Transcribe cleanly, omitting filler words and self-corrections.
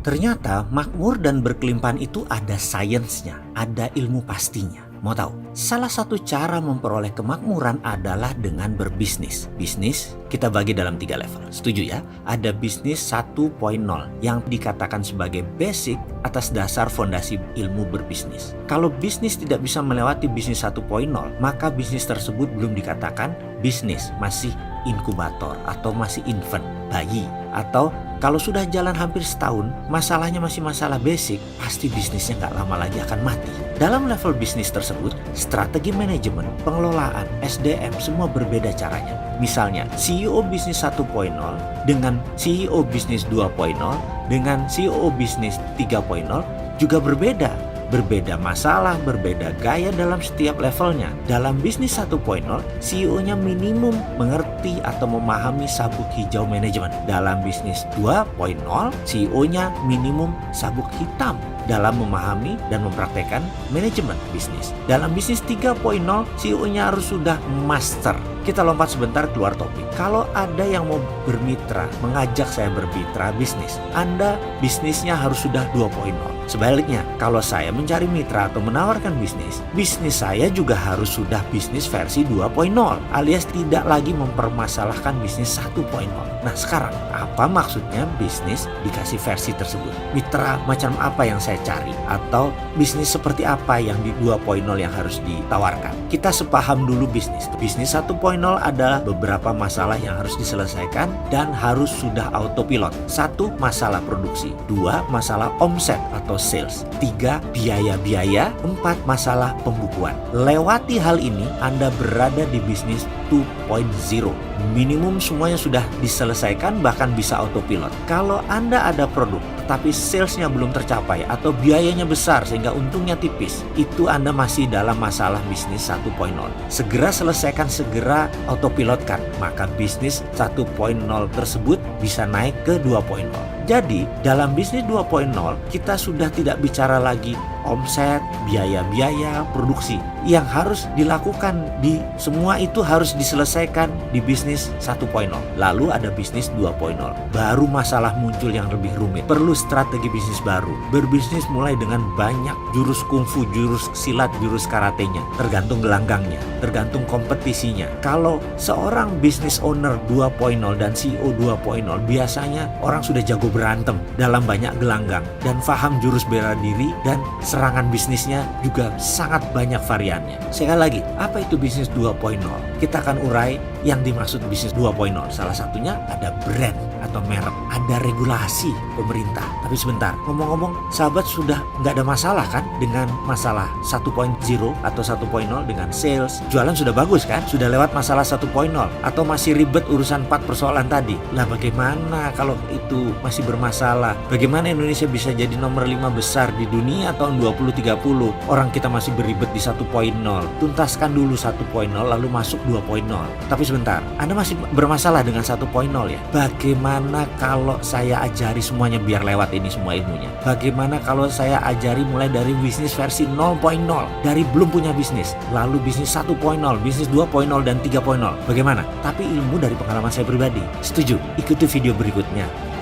Ternyata makmur dan berkelimpahan itu ada sainsnya, ada ilmu pastinya. Mau tahu? Salah satu cara memperoleh kemakmuran adalah dengan berbisnis. Bisnis kita bagi dalam 3 level. Setuju ya? Ada bisnis 1.0 yang dikatakan sebagai basic atas dasar fondasi ilmu berbisnis. Kalau bisnis tidak bisa melewati bisnis 1.0, maka bisnis tersebut belum dikatakan bisnis, masih inkubator atau masih infant, bayi. Atau kalau sudah jalan hampir setahun, masalahnya masih masalah basic, pasti bisnisnya nggak lama lagi akan mati. Dalam level bisnis tersebut, strategi manajemen, pengelolaan, SDM semua berbeda caranya. Misalnya, CEO bisnis 1.0 dengan CEO bisnis 2.0 dengan CEO bisnis 3.0 juga berbeda. Berbeda masalah, berbeda gaya dalam setiap levelnya. Dalam bisnis 1.0, CEO-nya minimum mengerti atau memahami sabuk hijau manajemen. Dalam bisnis 2.0, CEO-nya minimum sabuk hitam dalam memahami dan mempraktekkan manajemen bisnis. Dalam bisnis 3.0, CEO-nya harus sudah master. Kita lompat sebentar keluar topik. Kalau ada yang mau bermitra, mengajak saya bermitra bisnis, Anda bisnisnya harus sudah 2.0. Sebaliknya, kalau saya mencari mitra atau menawarkan bisnis, bisnis saya juga harus sudah bisnis versi 2.0, alias tidak lagi mempermasalahkan bisnis 1.0. Nah sekarang, apa maksudnya bisnis dikasih versi tersebut? Mitra macam apa yang saya cari? Atau bisnis seperti apa yang di 2.0 yang harus ditawarkan? Kita sepaham dulu bisnis. Bisnis 1.0 adalah beberapa masalah yang harus diselesaikan dan harus sudah autopilot. 1. Masalah produksi. 2. Masalah omset atau sales. 3. Biaya-biaya. 4. Masalah pembukuan. Lewati hal ini, Anda berada di bisnis 2.0. Minimum semuanya sudah diselesaikan, bahkan bisa autopilot. Kalau Anda ada produk tetapi salesnya belum tercapai atau biayanya besar sehingga untungnya tipis, itu Anda masih dalam masalah bisnis 1.0. Segera selesaikan, segera autopilotkan, maka bisnis 1.0 tersebut bisa naik ke 2.0. Jadi dalam bisnis 2.0 kita sudah tidak bicara lagi omset, biaya-biaya, produksi. Yang harus dilakukan di semua itu harus diselesaikan di bisnis 1.0. Lalu ada bisnis 2.0. Baru masalah muncul yang lebih rumit. Perlu strategi bisnis baru. Berbisnis mulai dengan banyak jurus kungfu, jurus silat, jurus karatenya. Tergantung gelanggangnya, tergantung kompetisinya. Kalau seorang business owner 2.0 dan CEO 2.0, biasanya orang sudah jago berantem dalam banyak gelanggang dan paham jurus bela diri, dan serangan bisnisnya juga sangat banyak variannya. Sekali lagi, apa itu bisnis 2.0? Kita akan urai yang dimaksud bisnis 2.0. Salah satunya ada brand atau merek, ada regulasi pemerintah. Tapi sebentar, ngomong-ngomong, sahabat sudah nggak ada masalah kan dengan masalah 1.0 atau 1.0 dengan sales? Jualan sudah bagus kan? Sudah lewat masalah 1.0 atau masih ribet urusan 4 persoalan tadi? Lah bagaimana kalau itu masih bermasalah? Bagaimana Indonesia bisa jadi nomor 5 besar di dunia tahun 2030? Orang kita masih beribet di 1.0. Tuntaskan dulu 1.0 lalu masuk 2.0. Tapi sebentar, Anda masih bermasalah dengan 1.0 ya? Bagaimana kalau saya ajari semuanya biar lewat ini semua ilmunya? Bagaimana kalau saya ajari mulai dari bisnis versi 0.0, dari belum punya bisnis, lalu bisnis 1.0, bisnis 2.0 dan 3.0? Bagaimana? Tapi ilmu dari pengalaman saya pribadi. Setuju? Ikuti video berikutnya.